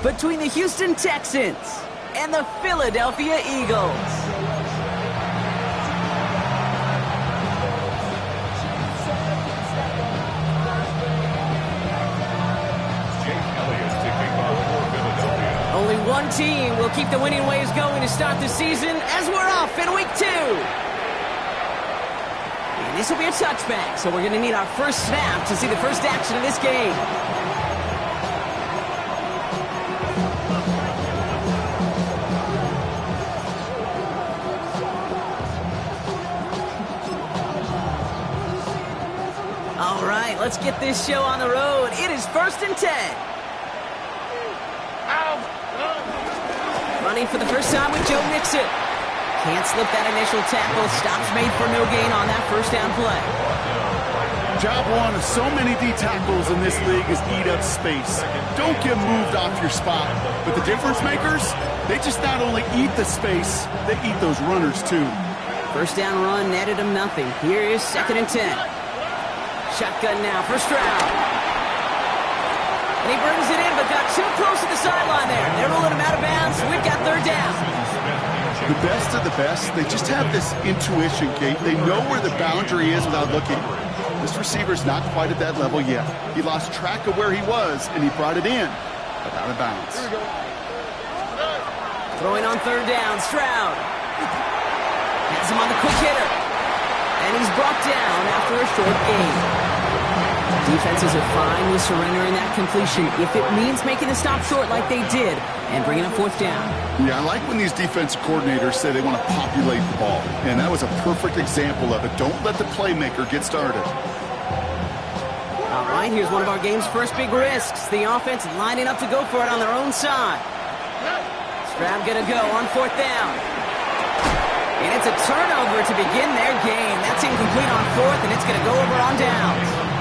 between the Houston Texans and the Philadelphia Eagles. Only one team will keep the winning ways going to start the season as we're off in week 2. And this will be a touchback, so we're going to need our first snap to see the first action of this game. All right, let's get this show on the road. It is 1st and 10. Running for the first time with Joe Mixon. Can't slip that initial tackle. Stops made for no gain on that first down play. Job one of so many D tackles in this league is eat up space. Don't get moved off your spot. But the difference makers, they just not only eat the space, they eat those runners too. First down run netted him nothing. Here is 2nd and 10. Shotgun now for Stroud. And he brings it in, but got too close to the sideline there. They're rolling him out of bounds. We've got 3rd down. The best of the best, they just have this intuition, Kate. They know where the boundary is without looking. This receiver's not quite at that level yet. He lost track of where he was, and he brought it in, but out of bounds. Throwing on 3rd down, Stroud. Has him on the quick hitter. And he's brought down after a short gain. Defenses are fine with surrendering that completion if it means making the stop short like they did and bringing up 4th down. Yeah, I like when these defensive coordinators say they want to populate the ball, and that was a perfect example of it. Don't let the playmaker get started. All right, here's one of our game's first big risks. The offense lining up to go for it on their own side. Stroud gonna go on 4th down. And it's a turnover to begin their game. That's incomplete on 4th, and it's gonna go over on downs.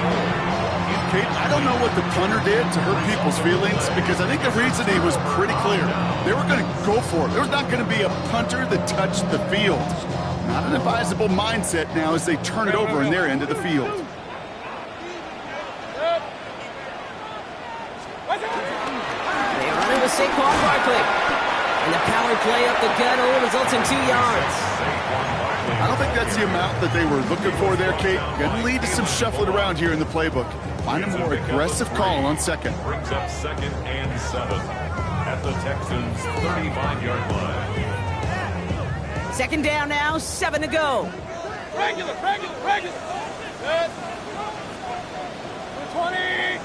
Kate, I don't know what the punter did to hurt people's feelings because I think the reasoning was pretty clear. They were going to go for it. There's not going to be a punter that touched the field. Not an advisable mindset now as they turn it over in their end of the field. They run it with Saquon Barkley. And the power play up the gut only results in 2 yards. I don't think that's the amount that they were looking for there, Kate. Going to lead to some shuffling around here in the playbook. Find a more aggressive call on 2nd. Brings up 2nd and 7 at the Texans' 35-yard line. 2nd down now, 7 to go. Regular. Good. 20.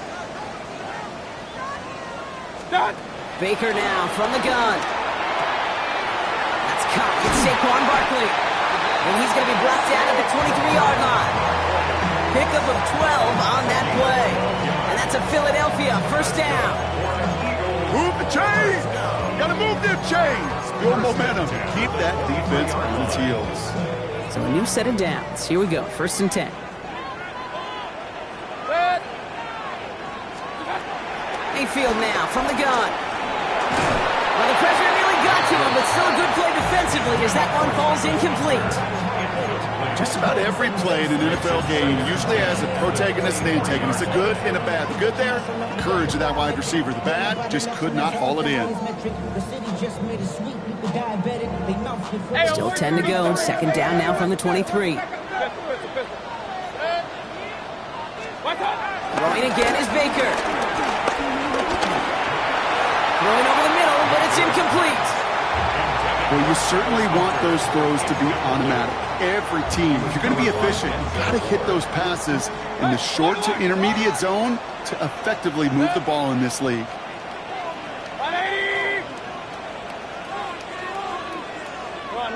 Done. Baker now from the gun. That's caught. It's Saquon Barkley. And he's going to be brought down at the 23-yard line. Pickup of 12 on that play. And that's a Philadelphia 1st down. Move the chains! Gotta move them chains! Build momentum. Keep that defense on its heels. So a new set of downs. Here we go. 1st and 10. Mayfield now from the gun. Well, the pressure really got to him, but still a good play defensively as that one falls incomplete. Just about every play in an NFL game usually has a protagonist and antagonist, a good and a bad. The good there, the courage of that wide receiver. The bad, just could not haul it in. Still 10 to go. 2nd down now from the 23. Throwing again is Baker. Throwing over the middle, but it's incomplete. Well, you certainly want those throws to be automatic. Every team, if you're going to be efficient, you've got to hit those passes in the short to intermediate zone to effectively move the ball in this league. 180. Run.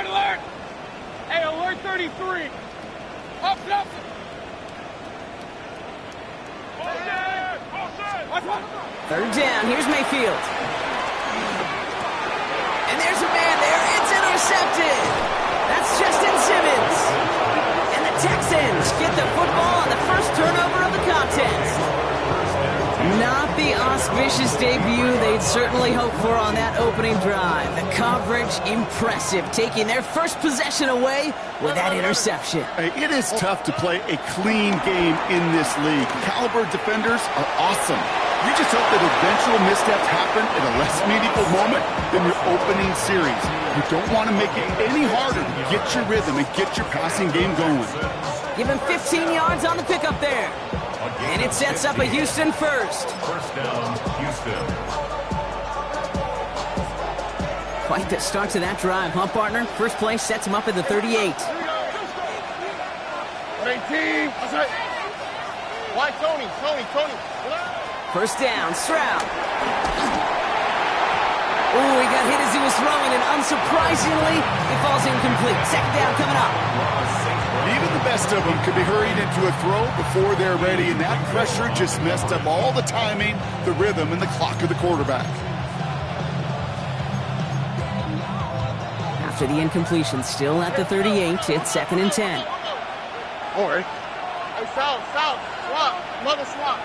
Alert. Hey, alert 33. Up. 3rd down. Here's Mayfield. And there's a man there. It's intercepted. That's Justin Simmons. And the Texans get the football on the first turnover of the contest. Not the most vicious debut they'd certainly hoped for on that opening drive. The coverage, impressive, taking their first possession away with that interception. Hey, it is tough to play a clean game in this league. Caliber defenders are awesome. You just hope that eventual missteps happen at a less meaningful moment than your opening series. You don't want to make it any harder to get your rhythm and get your passing game going. Give him 15 yards on the pickup there. And it sets up a Houston first. First down, Houston. Quite the start to that drive, huh, partner? First play sets him up at the 38. 18. Why, Tony? First down, Stroud. Ooh, he got hit as he was throwing, and unsurprisingly, it falls incomplete. Second down coming up. Even the best of them could be hurried into a throw before they're ready, and that pressure just messed up all the timing, the rhythm, and the clock of the quarterback. After the incompletion, still at the 38, it's 2nd and 10. All right. Hey, South, swap. Mother swap.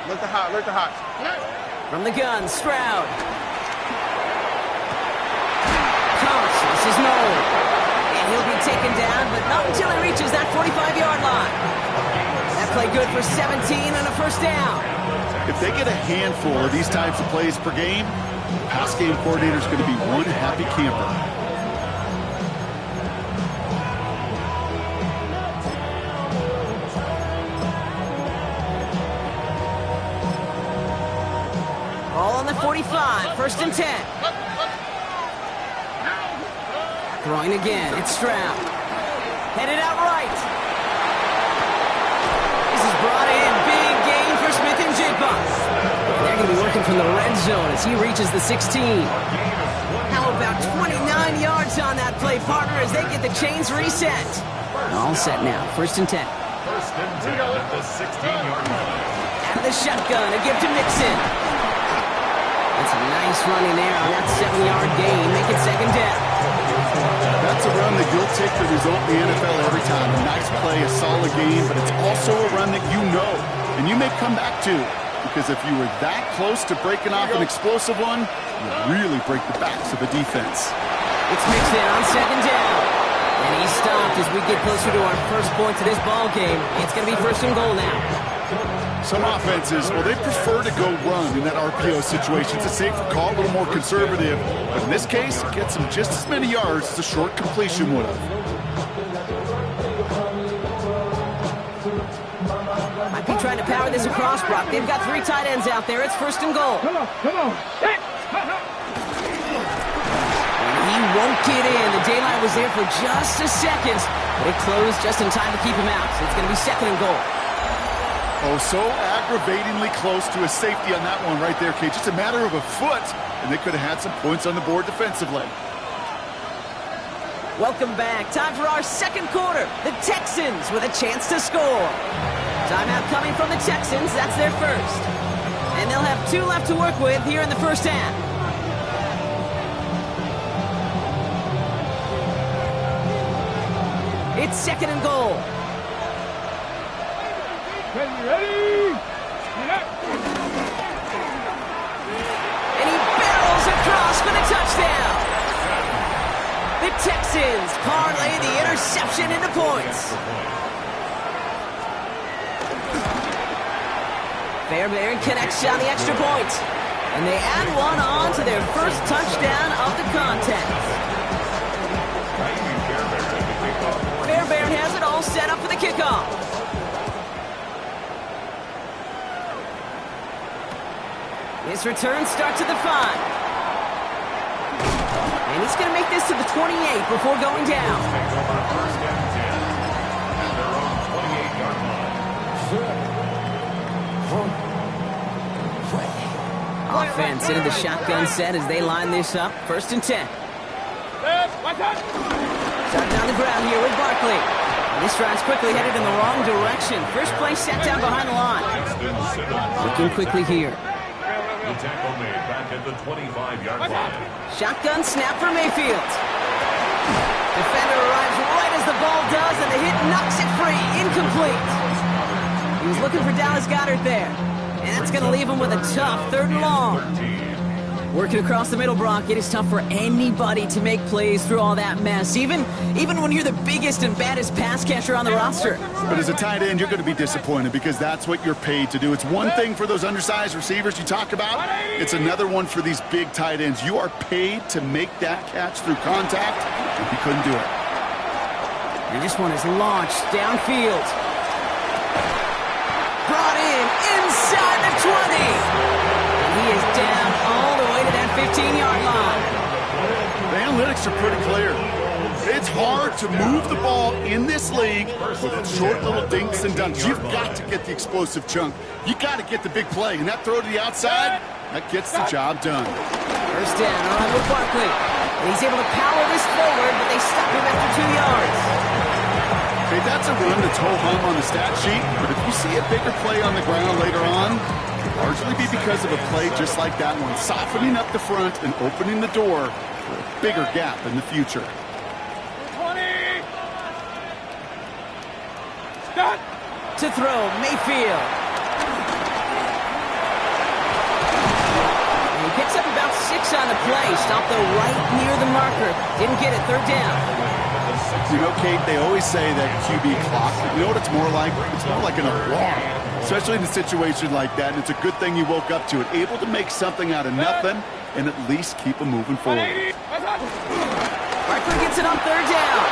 Look the hot. From the gun, Stroud. Counts, this is Noel. And he'll be taken down, but not until he reaches that 45-yard line. That play good for 17 and a first down. If they get a handful of these types of plays per game, the pass game coordinator is going to be one happy camper. Ball on the 45, 1st and 10. Throwing again, it's Stroud. Headed out right. This is brought in, big gain for Smith and Jigba. They're going to be working from the red zone as he reaches the 16. How about 29 yards on that play, partner, as they get the chains reset. All set now, 1st and 10. First and 10 at the 16-yard line. Out of the shotgun, a give to Mixon. That's a nice running there on that 7-yard gain. Make it 2nd down. That's a run that you'll take the result in the NFL every time. A nice play, a solid game, but it's also a run that you know and you may come back to, because if you were that close to breaking off an explosive one, you really break the backs of a defense. It's Mixon on 2nd down. And he's stopped as we get closer to our first point to this ball game. It's going to be 1st and goal now. Some offenses, well, they prefer to go run in that RPO situation. It's a safer call, a little more conservative. But in this case, it gets them just as many yards as a short completion would have. Might be trying to power this across, Brock. They've got 3 tight ends out there. It's 1st and goal. Come on. And he won't get in. The daylight was there for just a second, but it closed just in time to keep him out. So it's going to be 2nd and goal. Oh, so aggravatingly close to a safety on that one right there, Kate. Just a matter of a foot, and they could have had some points on the board defensively. Welcome back. Time for our 2nd quarter. The Texans with a chance to score. Timeout coming from the Texans. That's their first. And they'll have 2 left to work with here in the first half. It's 2nd and goal. Ready? And he barrels across for the touchdown. The Texans parlay the interception into points. Fairbairn connects on the extra point. And they add one on to their first touchdown of the contest. Fairbairn has it all set up for the kickoff. His return starts at the 5. And he's going to make this to the 28 before going down. First and 10 at their own 28-yard line. Offense into the shotgun set as they line this up. 1st and 10. Starting on the ground here with Barkley. And this drive's quickly headed in the wrong direction. First play set down behind the line. Looking quickly here. The tackle made back at the 25-yard line. Shotgun snap for Mayfield. Defender arrives right as the ball does, and the hit knocks it free. Incomplete. He was looking for Dallas Goedert there. And that's going to leave him with a tough 3rd and long. Working across the middle, Brock, it is tough for anybody to make plays through all that mess, even when you're the biggest and baddest pass catcher on the roster. But as a tight end, you're going to be disappointed because that's what you're paid to do. It's one thing for those undersized receivers you talk about. It's another one for these big tight ends. You are paid to make that catch through contact, and he couldn't do it. And this one is launched downfield. Brought in inside the 20. And he is down all the way to that 15-yard line. The analytics are pretty clear. It's hard to move the ball in this league with short little dinks and dunks. You've got to get the explosive chunk. You got to get the big play. And that throw to the outside, that gets the job done. First down, all right, with Barkley. And he's able to power this forward, but they stop him after 2 yards. Okay, that's a run that's ho-hum on the stat sheet, but if you see a bigger play on the ground later on, it'll largely be because of a play just like that one, softening up the front and opening the door for a bigger gap in the future. 20. Stop. To throw, Mayfield. And he picks up about 6 on the play, stopped though right near the marker. Didn't get it, 3rd down. You know, Kate, they always say that QB clock, you know what it's more like? It's more like an alarm, especially in a situation like that. And it's a good thing you woke up to it, able to make something out of nothing and at least keep them moving forward. Barkley gets it on 3rd down.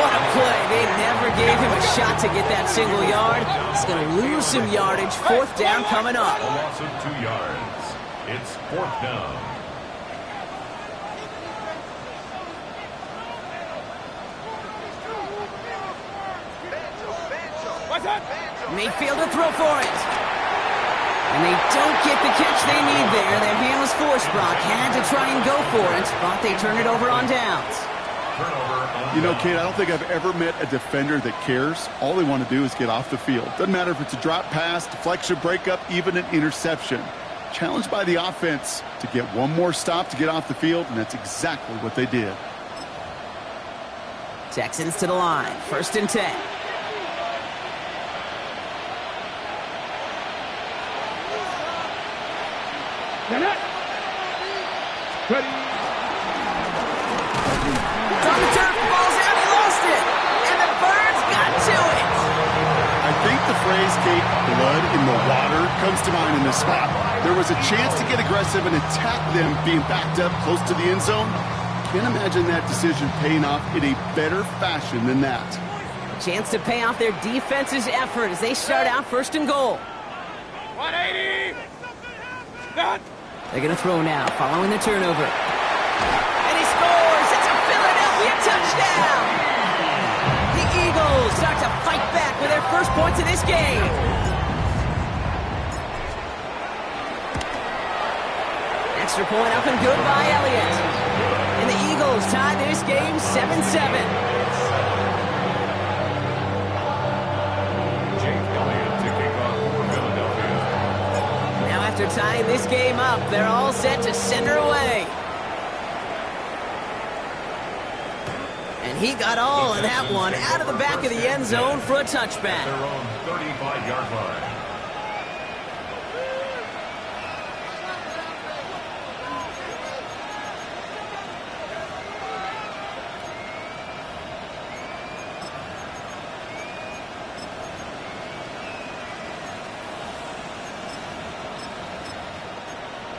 What a play. They never gave him a shot to get that single yard. He's going to lose some yardage. 4th down coming up. A loss of 2 yards. It's 4th down. Mayfield to throw for it. And they don't get the catch they need there. Their hand was forced, Brock. Had to try and go for it, but they turn it over on downs. You know, Kate, I don't think I've ever met a defender that cares. All they want to do is get off the field. Doesn't matter if it's a drop pass, deflection, breakup, even an interception. Challenged by the offense to get one more stop to get off the field, and that's exactly what they did. Texans to the line. 1st and 10. Ready. It's on the turf, falls out, he lost it. And the Birds got to it. I think the phrase, Kate, blood in the water, comes to mind in this spot. There was a chance to get aggressive and attack them being backed up close to the end zone. Can't imagine that decision paying off in a better fashion than that. A chance to pay off their defense's effort as they start out 1st and goal. 180. Stop. They're going to throw now, following the turnover. And he scores! It's a Philadelphia touchdown! The Eagles start to fight back with their first points of this game. Extra point up and good by Elliott. And the Eagles tie this game 7-7. After tying this game up, they're all set to send her away. And he got all of that one out of the back of the end zone for a touchback. Their own 35-yard line.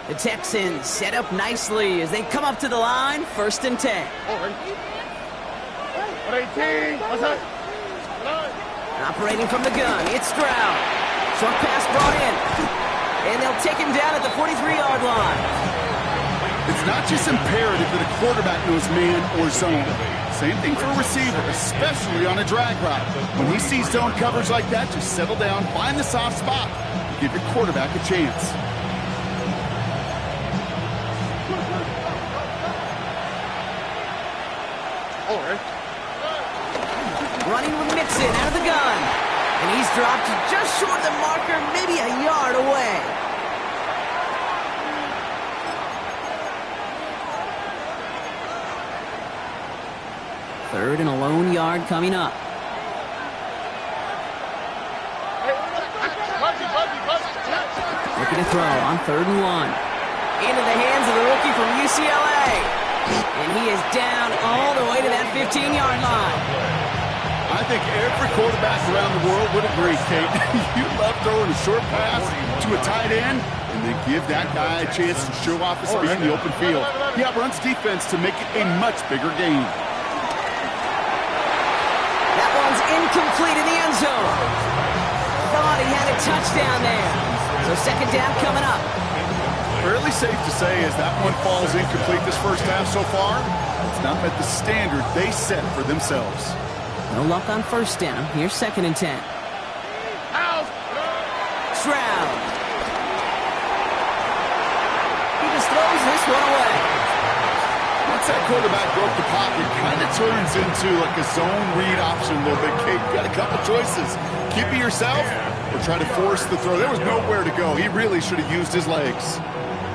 The Texans set up nicely as they come up to the line, 1st and 10. 118. What's up? Operating from the gun, it's Stroud. Short pass brought in. And they'll take him down at the 43-yard line. It's not just imperative that a quarterback knows man or zone. Same thing for a receiver, especially on a drag route. When he sees zone coverage like that, just settle down, find the soft spot, and give your quarterback a chance. Running with Mixon out of the gun. And he's dropped just short of the marker, maybe a yard away. Third and a lone yard coming up. Buzzy. Looking to throw on 3rd and 1. Into the hands of the rookie from UCLA. And he is down all the way to that 15-yard line. I think every quarterback around the world would agree, Kate. You love throwing a short pass to a tight end and then give that guy a chance to show off his speed in the open field. He outruns defense to make it a much bigger game. That one's incomplete in the end zone. Thought he had a touchdown there. So 2nd down coming up. Fairly safe to say as that one falls incomplete this first half so far, it's not met the standard they set for themselves. No luck on 1st down. Here's 2nd and 10. Stroud. He just throws this one away. Once that quarterback broke the pocket, kind of turns into like a zone read option a little bit. Kate, you got a couple choices. Keep it yourself or try to force the throw. There was nowhere to go. He really should have used his legs.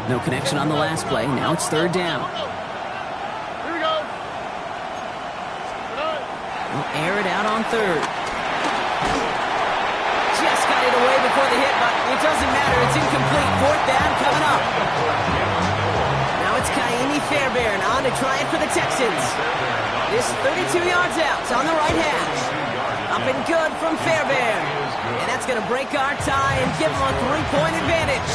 No connection on the last play. Now it's 3rd down. Here we go. We'll air it out on 3rd. Just got it away before the hit, but it doesn't matter. It's incomplete. 4th down coming up. Now it's Kaimi Fairbairn on to try it for the Texans. This 32 yards out on the right hash. Up and good from Fairbairn. And that's going to break our tie and give them a 3-point advantage.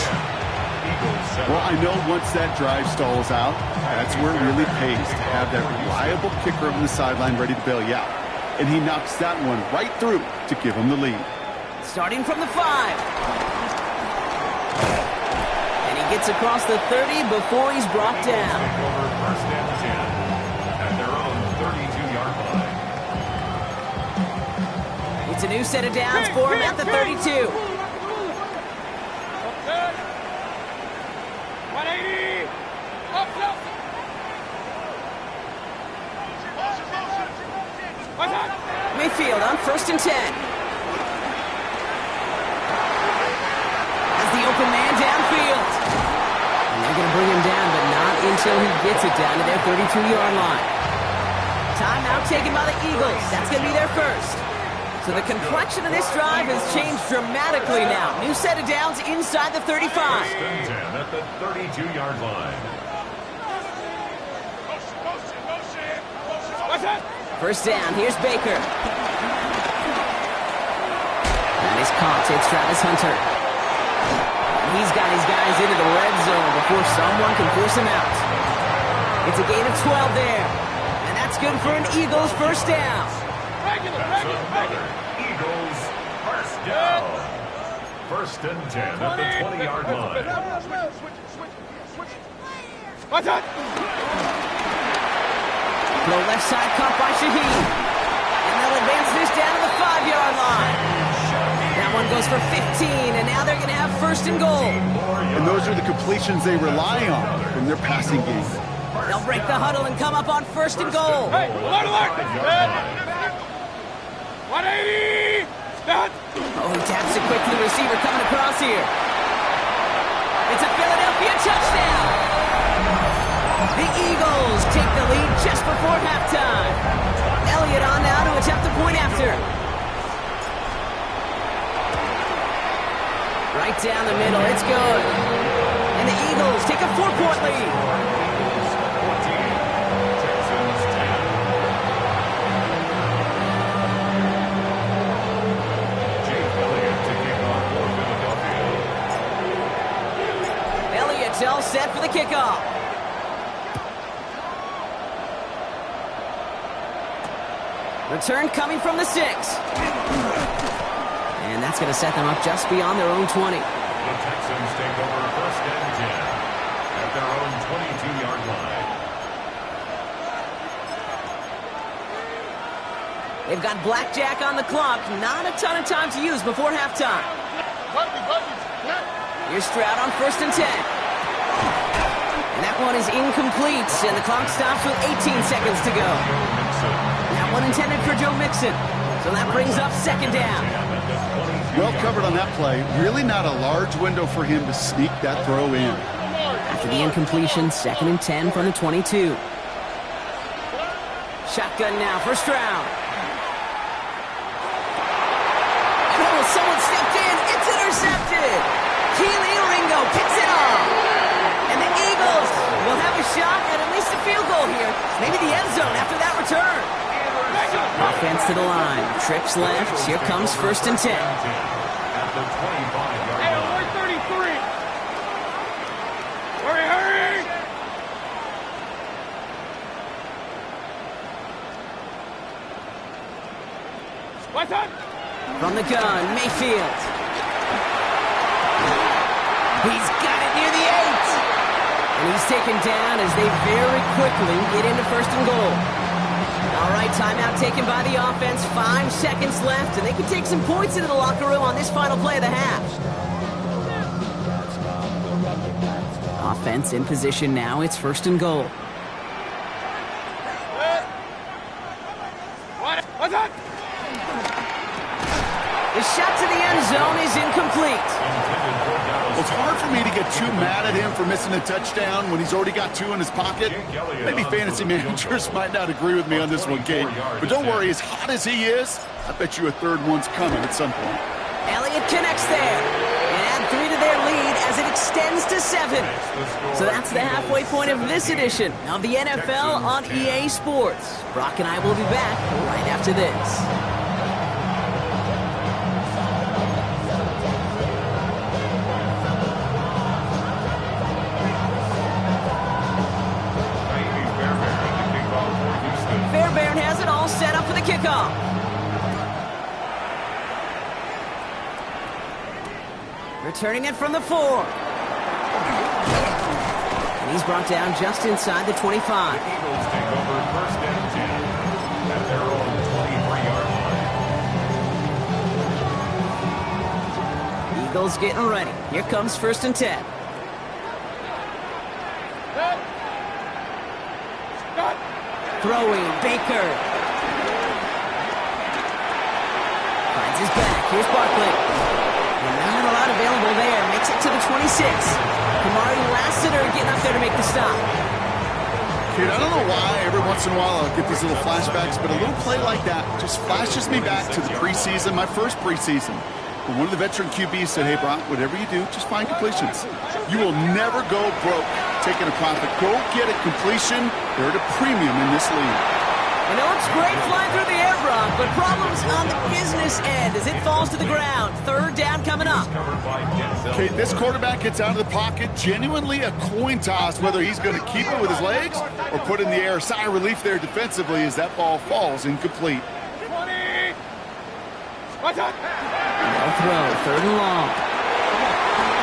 Well, I know once that drive stalls out, that's where it really pays to have that reliable kicker on the sideline ready to bail you out. And he knocks that one right through to give him the lead. Starting from the 5. And he gets across the 30 before he's brought down. Over 1st and 10 at their own 32-yard line. It's a new set of downs for him at the 32. 180. Up. What's that? Mayfield on 1st and 10. As the open man downfield. And they're going to bring him down, but not until he gets it down to their 32-yard line. Timeout taken by the Eagles. That's going to be their first. So the complexion of this drive has changed dramatically now. New set of downs inside the 35. 1st and 10 at the 32-yard line. What's that? 1st down, here's Baker. And he's caught, it's Travis Hunter. And he's got his guys into the red zone before someone can force him out. It's a gain of 12 there. And that's good for an Eagles 1st down. That's another Eagles 1st down. 1st and 10 at the 20-yard line. What's that? Low left side caught by Shaheed. And they'll advance this down to the 5-yard line. That one goes for 15, and now they're going to have 1st and goal. And those are the completions they rely on in their passing game. They'll break the huddle and come up on 1st and goal. Hey, alert! 180. That. Oh, he taps it quick to the receiver coming across here. It's a Philadelphia touchdown. The Eagles take the lead just before halftime. Elliott on now to attempt the point after. Right down the middle, it's good. And the Eagles take a 4-point lead. Texans 10. Jake Elliott to kick off for Philadelphia. Elliott's all set for the kickoff. Return coming from the 6. And that's going to set them up just beyond their own 20. The Texans take over 1st and 10 at their own 22-yard line. They've got blackjack on the clock. Not a ton of time to use before halftime. Here's Stroud on 1st and 10. And that one is incomplete, and the clock stops with 18 seconds to go. That one intended for Joe Mixon. So that brings up 2nd down. Well covered on that play. Really not a large window for him to sneak that throw in. After the incompletion, 2nd and 10 from the 22. Shotgun now for Stroud. And someone stepped in. It's intercepted. Keely rings Maybe the end zone after that return. Offense to the line. Trips left. Here comes 1st and 10. At the 25-yard Hey, line. 133. Hurry, hurry. What's up? From the gun, Mayfield. He's got it near the 8. And he's taken down as they very quickly get into 1st and goal. All right, timeout taken by the offense. 5 seconds left, and they can take some points into the locker room on this final play of the half. Offense in position now. It's 1st and goal. What's up? The shot to the end zone is incomplete. Well, it's hard for me to get too mad at him for missing a touchdown when he's already got 2 in his pocket. Maybe fantasy managers might not agree with me on this one, Kate. But don't worry, as hot as he is, I bet you a third one's coming at some point. Elliott connects there. And add 3 to their lead as it extends to 7. So that's the halfway point of this edition of the NFL on EA Sports. Brock and I will be back right after this. Fairbairn has it all set up for the kickoff. Returning it from the 4. And he's brought down just inside the 25. Eagles take over 1st and 10 at their own 23-yard line. Eagles getting ready. Here comes 1st and 10. Throwing, Baker. Finds his back. Here's Barkley. And not a lot available there. Makes it to the 26. Kamari Lassiter getting up there to make the stop. Dude, I don't know why every once in a while I'll get these little flashbacks, but a little play like that just flashes me back to the preseason, my first preseason. When one of the veteran QBs said, hey, Brock, whatever you do, just find completions. You will never go broke taking a profit. Go get a completion. They're at a premium in this league. And it looks great flying through the air, Brock, but problems on the business end as it falls to the ground. 3rd down coming up. Okay, this quarterback gets out of the pocket. Genuinely a coin toss whether he's going to keep it with his legs or put in the air. Sigh of relief there defensively as that ball falls incomplete. 20. What's up? No throw, 3rd and long.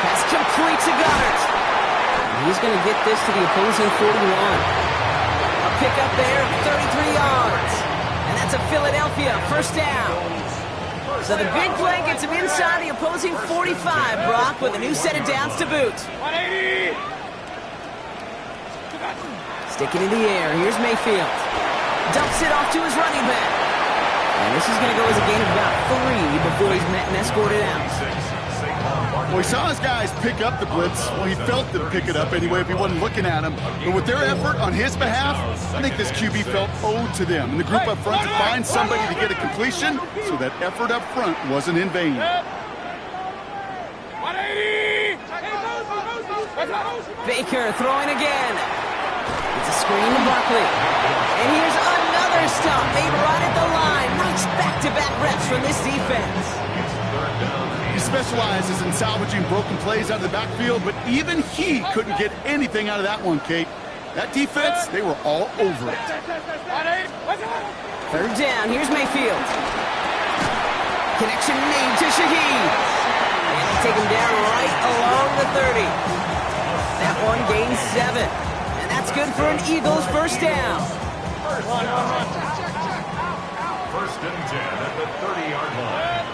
Pass complete to Goddard. And he's going to get this to the opposing 41. A pickup there of 33 yards. And that's a Philadelphia 1st down. So the big play gets him inside the opposing 45, Brock, with a new set of downs to boot. 180. Sticking in the air, here's Mayfield. Dumps it off to his running back. And this is going to go as a gain of about 3 before he's met and escorted out. Well, he saw his guys pick up the blitz. Well, he felt them pick it up anyway if he wasn't looking at him. But with their effort on his behalf, I think this QB felt owed to them. And the group up front to find somebody to get a completion, so that effort up front wasn't in vain. 180. Baker throwing again. It's a screen to Barkley. And here's another stop made right at the line. Nice back-to-back reps from this defense. He specializes in salvaging broken plays out of the backfield, but even he couldn't get anything out of that one, Kate. That defense, they were all over it. 3rd down, here's Mayfield. Connection made to Shaheed. And they take him down right along the 30. That one gains 7. And that's good for an Eagles 1st down. 1st and 10 at the 30-yard line.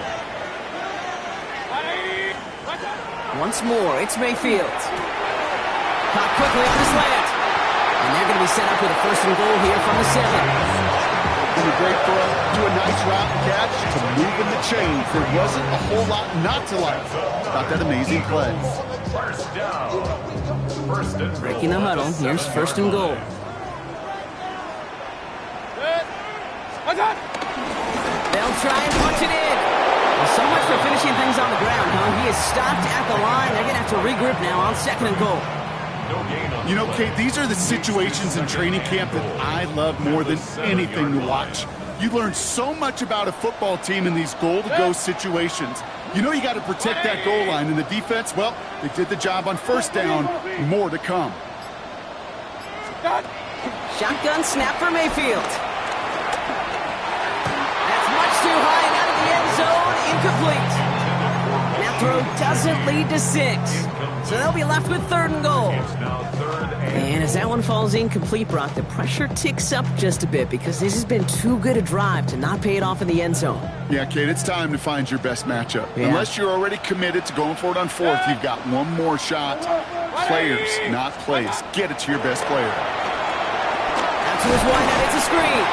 Once more, it's Mayfield. Caught quickly on the slant. And they're going to be set up with a 1st and goal here from the 7. And a great throw, do a nice route and catch to move in the chains. There wasn't a whole lot not to like about that amazing play. 1st down. 1st and goal. Breaking the huddle, here's 1st and goal. They'll try and punch it in. Well, so much for finishing things on the ground, huh? He is stopped at the line. They're going to have to regroup now on 2nd and goal. No gain on You know, Kate, these are the situations in training camp that I love more than anything to watch. You learn so much about a football team in these goal-to-go situations. You know you got to protect that goal line, and the defense, well, they did the job on first down. More to come. Shotgun snap for Mayfield. That's much too high and out of the end zone. Incomplete. That throw doesn't lead to 6. So they'll be left with 3rd and goal. It's now 3rd And as that one falls incomplete, Brock, the pressure ticks up just a bit because this has been too good a drive to not pay it off in the end zone. Yeah, Kate, it's time to find your best matchup. Yeah. Unless you're already committed to going for it on 4th, you've got one more shot. Players, not plays. Get it to your best player. Out to his one hand, it's a screen.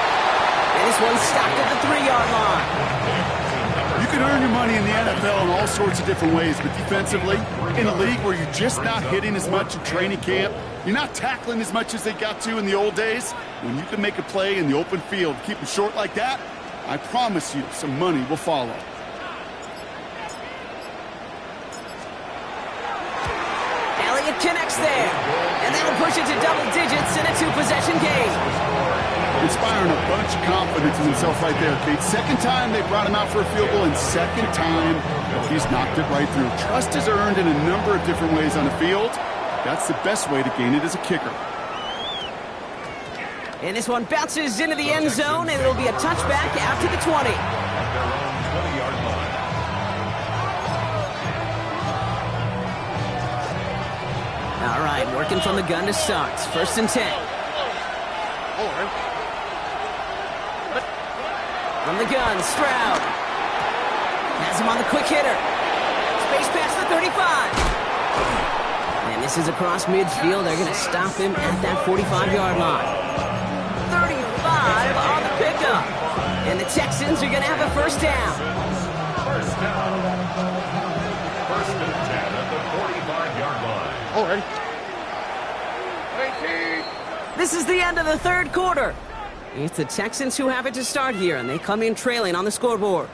And this one's stopped at the 3-yard line. You can earn your money in the NFL in all sorts of different ways, but defensively, in a league where you're just not hitting as much in training camp, you're not tackling as much as they got to in the old days, when you can make a play in the open field, keep it short like that, I promise you some money will follow. Elliott connects there. And that'll push it to double digits in a 2-possession game. Inspiring a bunch of confidence in himself right there, Kate. Second time they brought him out for a field goal, and second time he's knocked it right through. Trust is earned in a number of different ways on the field. That's the best way to gain it as a kicker. And this one bounces into the end zone, and it'll be a touchback after the 20. at their own 20-yard line. All right, working from the gun to start. 1st and 10. From the gun, Stroud. Has him on the quick hitter. Space pass for 35. And this is across midfield. They're going to stop him at that 45-yard line. 35 on the pickup. And the Texans are going to have a 1st down. First down. 1st and 10 at the 45-yard line. This is the end of the 3rd quarter. It's the Texans who have it to start here, and they come in trailing on the scoreboard.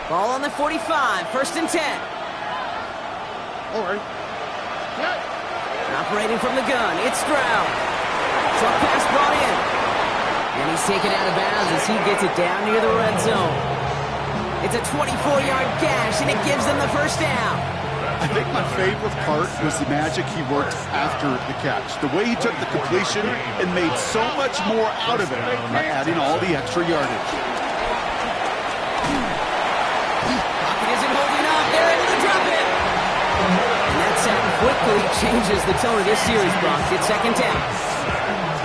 Ball on the 45, 1st and 10. Operating from the gun, it's Stroud. Short pass brought in. And he's taken out of bounds as he gets it down near the red zone. It's a 24-yard gash, and it gives them the 1st down. I think my favorite part was the magic he worked after the catch. The way he took the completion and made so much more out of it by adding all the extra yardage. Pocket isn't holding up. They're able to drop it. And that sack quickly changes the tone of this series, Brock. It's 2nd down.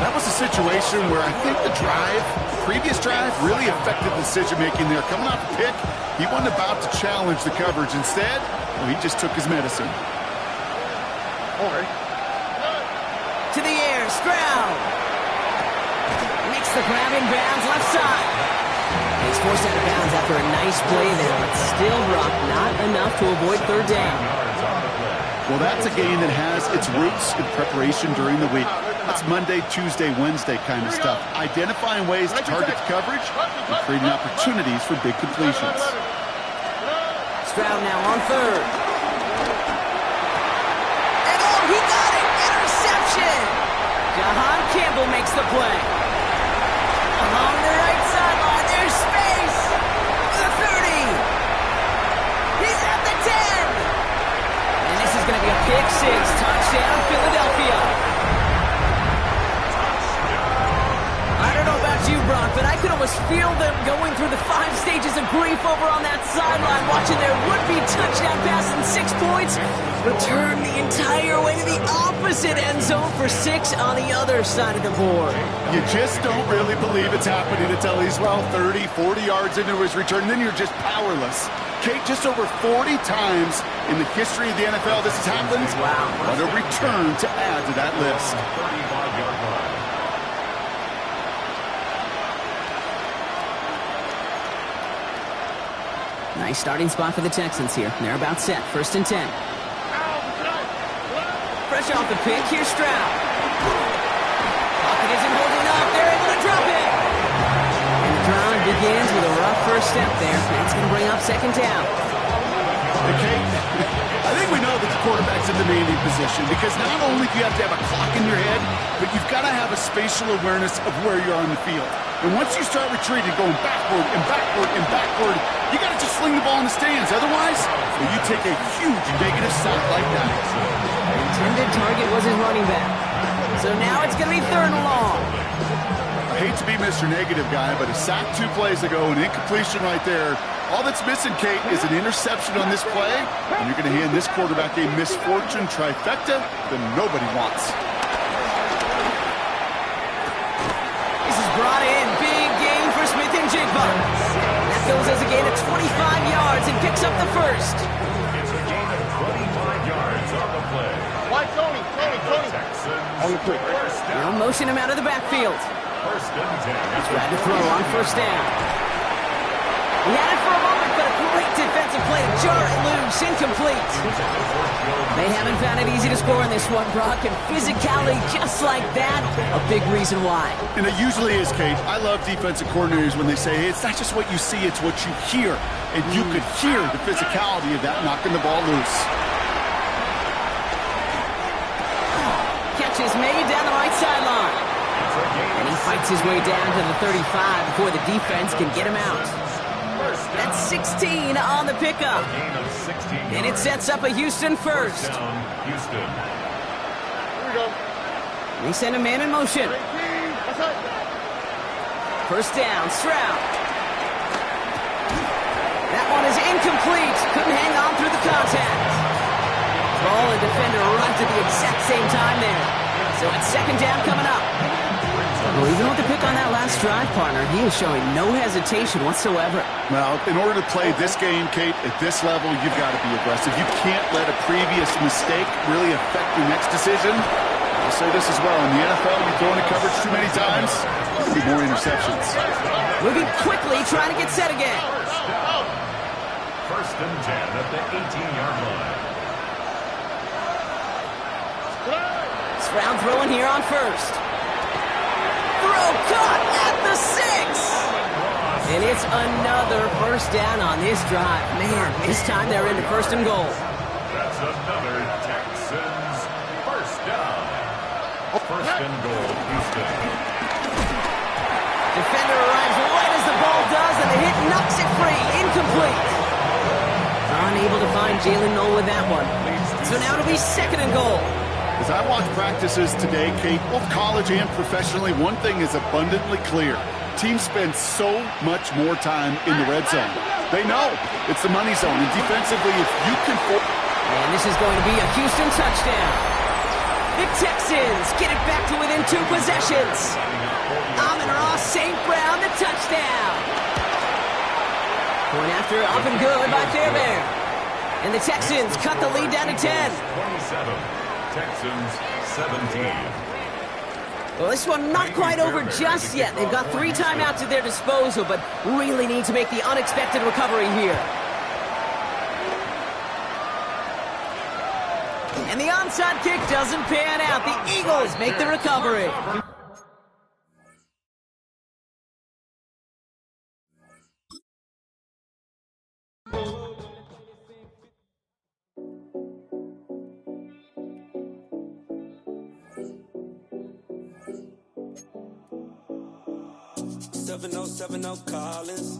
That was a situation where I think the previous drive, really affected the decision-making there. Coming off the pick, he wasn't about to challenge the coverage. Instead, well, he just took his medicine. To the air, Stroud. Makes the grab in bounds, left side. He's forced out of bounds after a nice play there, but still, Brock, not enough to avoid 3rd down. Well, that's a game that has its roots in preparation during the week. That's Monday, Tuesday, Wednesday kind of stuff. Identifying ways to target the coverage and creating opportunities for big completions. Stroud now on 3rd. And oh, he got it! Interception! Jahan Campbell makes the play. Along the right sideline, there's space! The 30! He's at the 10! And this is going to be a pick 6. Touchdown, Philadelphia. I don't know about you, Brock, but I could almost feel them going through the 5 stages of grief over on that sideline, watching their would-be touchdown pass in 6 points return the entire way to the opposite end zone for 6 on the other side of the board. You just don't really believe it's happening until he's, 30, 40 yards into his return, then you're just powerless. Kate, just over 40 times in the history of the NFL this has happened. Wow. What a return to add to that list. 35-yard line. Nice starting spot for the Texans here. They're about set. 1st and 10. Fresh off the pick, here's Stroud. Pocket isn't holding up. They're able to drop Drive begins with a rough first step there. That's going to bring up second down. Okay, I think we know that the quarterback's in demanding position because not only do you have to have a clock in your head, but you've got to have a spatial awareness of where you're on the field. And once you start retreating, going backward and backward and backward, you got to just sling the ball in the stands. Otherwise, you take a huge negative sack like that. The intended target was his running back. So now it's going to be third and long. I hate to be Mr. Negative guy, but a sack 2 plays ago, an incompletion right there. All that's missing, Kate, is an interception on this play, and you're going to hand this quarterback a misfortune trifecta that nobody wants. This is brought in. Big gain for Smith and Jigba. That goes as a gain of 25 yards and picks up the first. It's a gain of 25 yards on the play. Why, Tony? Texans. On the play. First Now down. motion him out of the backfield. First and 10. Tried to throw on first down. He had it for a moment, but a great defensive play to jar it loose, incomplete. They haven't found it easy to score in this one, Brock, and physicality just like that, a big reason why. And it usually is, Kate. I love defensive coordinators when they say, hey, it's not just what you see, it's what you hear. And you could hear the physicality of that knocking the ball loose. Catch is made down the right sideline. And he fights his way down to the 35 before the defense can get him out. That's 16 on the pickup. Gain of 16 And it sets up a Houston first. down, Houston. Here we go. They send a man in motion. First down, Stroud. That one is incomplete. Couldn't hang on through the contact. Ball and defender arrived at the exact same time there. So it's second down coming up. Well, even with the pick on that last drive, partner, he is showing no hesitation whatsoever. Well, in order to play this game, Kate, at this level, you've got to be aggressive. You can't let a previous mistake really affect your next decision. I'll say this as well. In the NFL, you throw into coverage too many times, there'll be more interceptions. Moving quickly, trying to get set again. First and 10 at the 18-yard line. Stroud throwing here on first. Throw caught at the 6. And it's another first down on this drive. Man, this time they're into first and goal. That's another Texans first down. First and goal, Houston. Defender arrives right as the ball does, and the hit knocks it free. Incomplete. Unable to find Jalen Noel with that one. So now it'll be second and goal. As I watch practices today, Kate, both college and professionally, one thing is abundantly clear. Teams spend so much more time in the red zone. They know it's the money zone, and defensively, if you can... And this is going to be a Houston touchdown. The Texans get it back to within 2 possessions. Amon-Ra St. Brown, the touchdown. Point after up and good by Fairbairn. And the Texans cut the lead down to 10. 27. Texans 17. Well, this one not quite over just yet. They've got 3 timeouts at their disposal, but really need to make the unexpected recovery here. And the onside kick doesn't pan out. The Eagles make the recovery. Seven oh Collins.